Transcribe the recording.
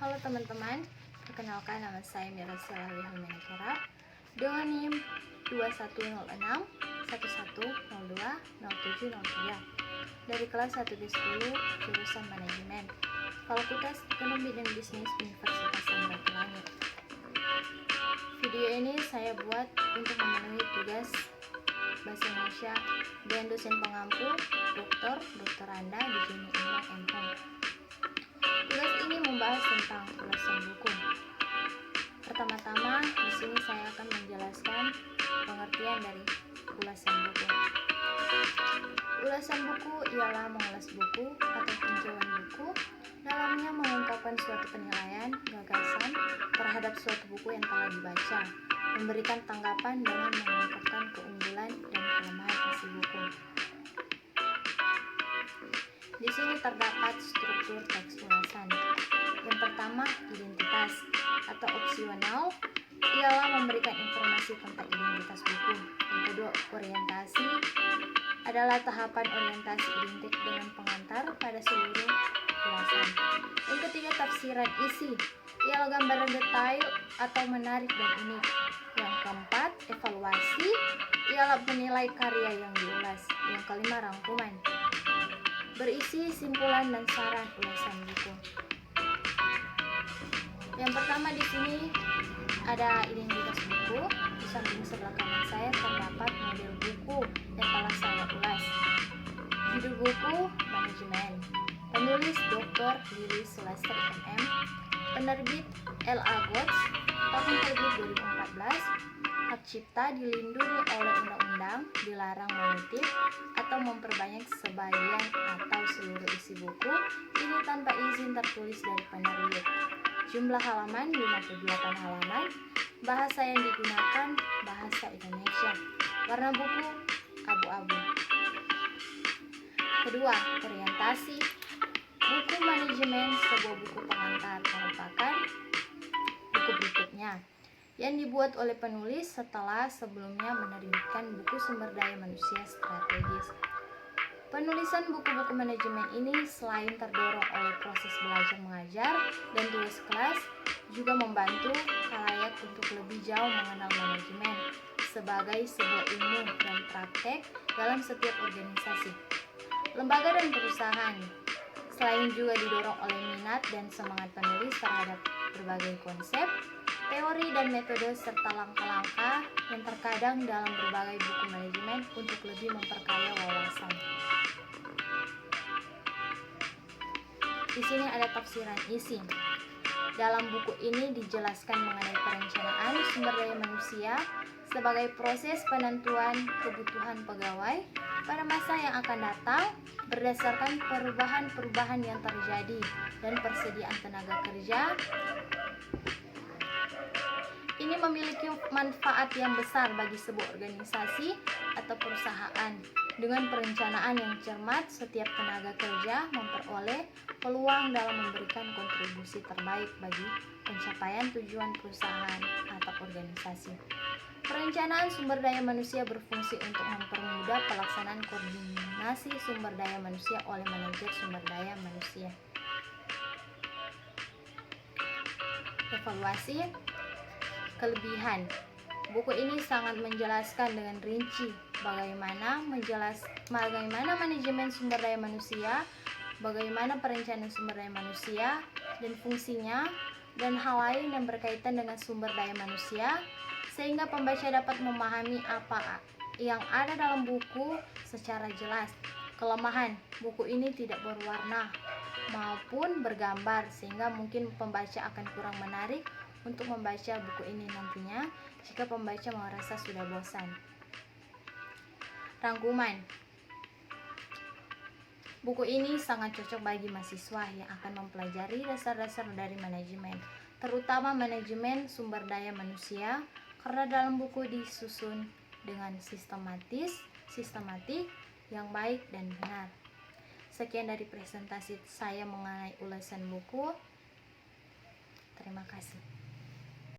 Halo teman-teman, perkenalkan nama saya Mirasila Wihalmenekera dengan NIM 2106 1102 0703 dari kelas 1D10 jurusan Manajemen, Fakultas Ekonomi dan Bisnis Universitas Samratulangi. Video ini saya buat untuk memenuhi tugas Bahasa Indonesia dan dosen pengampu Dr. Anda di Juni M. Tugas ini membahas tentang ulasan buku. Pertama-tama, di sini saya akan menjelaskan pengertian dari ulasan buku. Ulasan buku ialah mengulas buku atau tinjauan buku. Dalamnya mengungkapkan suatu penilaian, gagasan terhadap suatu buku yang telah dibaca, memberikan tanggapan dengan mengungkapkan keunggulan dan kelemahan isi buku. Di sini terdapat struktur teks ulasan. Yang pertama, identitas atau opsional ialah memberikan informasi tentang identitas buku. Yang kedua, orientasi adalah tahapan orientasi identik dengan pengantar pada seluruh ulasan. Yang ketiga, tafsiran isi ialah gambaran detail atau menarik dan unik. Yang keempat, evaluasi ialah menilai karya yang diulas. Yang kelima, rangkuman berisi simpulan dan saran ulasan buku. Yang pertama di sini ada identitas buku. Di samping sebelah kanan saya terdapat model buku yang telah saya ulas. Judul buku Manajemen. Penulis Dr. Lili Sulastri MM. Penerbit L.A. Goetz. Tahun terbit 2014. Hak cipta dilindungi oleh undang-undang, dilarang mengutip atau memperbanyak sebagian atau seluruh isi buku ini tanpa izin tertulis dari penerbit. Jumlah halaman 58 halaman. Bahasa yang digunakan bahasa Indonesia. Warna buku abu-abu. Kedua, orientasi. Buku manajemen sebuah buku pengantar merupakan buku berikutnya yang dibuat oleh penulis setelah sebelumnya menerbitkan buku sumber daya manusia strategis. Penulisan buku-buku manajemen ini selain terdorong oleh proses belajar mengajar dan tugas kelas, juga membantu khalayak untuk lebih jauh mengenal manajemen sebagai sebuah ilmu dan praktek dalam setiap organisasi, lembaga dan perusahaan. Selain juga didorong oleh minat dan semangat penulis terhadap berbagai konsep, teori dan metode serta langkah-langkah yang terkadang dalam berbagai buku manajemen untuk lebih memperkaya wawasan. Di sini ada tafsiran isi. Dalam buku ini dijelaskan mengenai perencanaan sumber daya manusia sebagai proses penentuan kebutuhan pegawai pada masa yang akan datang berdasarkan perubahan-perubahan yang terjadi dan persediaan tenaga kerja. Ini memiliki manfaat yang besar bagi sebuah organisasi atau perusahaan. Dengan perencanaan yang cermat, setiap tenaga kerja memperoleh peluang dalam memberikan kontribusi terbaik bagi pencapaian tujuan perusahaan atau organisasi. Perencanaan sumber daya manusia berfungsi untuk mempermudah pelaksanaan koordinasi sumber daya manusia oleh manajer sumber daya manusia. Evaluasi. Kelebihan. Buku ini sangat menjelaskan dengan rinci bagaimana manajemen sumber daya manusia, bagaimana perencanaan sumber daya manusia dan fungsinya, dan hal lain yang berkaitan dengan sumber daya manusia, sehingga pembaca dapat memahami apa yang ada dalam buku secara jelas. Kelemahan, buku ini tidak berwarna maupun bergambar, sehingga mungkin pembaca akan kurang menarik untuk membaca buku ini nantinya jika pembaca merasa sudah bosan. Rangkuman. Buku ini sangat cocok bagi mahasiswa yang akan mempelajari dasar-dasar dari manajemen, terutama manajemen sumber daya manusia, karena dalam buku disusun dengan sistematik yang baik dan benar. Sekian dari presentasi saya mengenai ulasan buku. Terima kasih.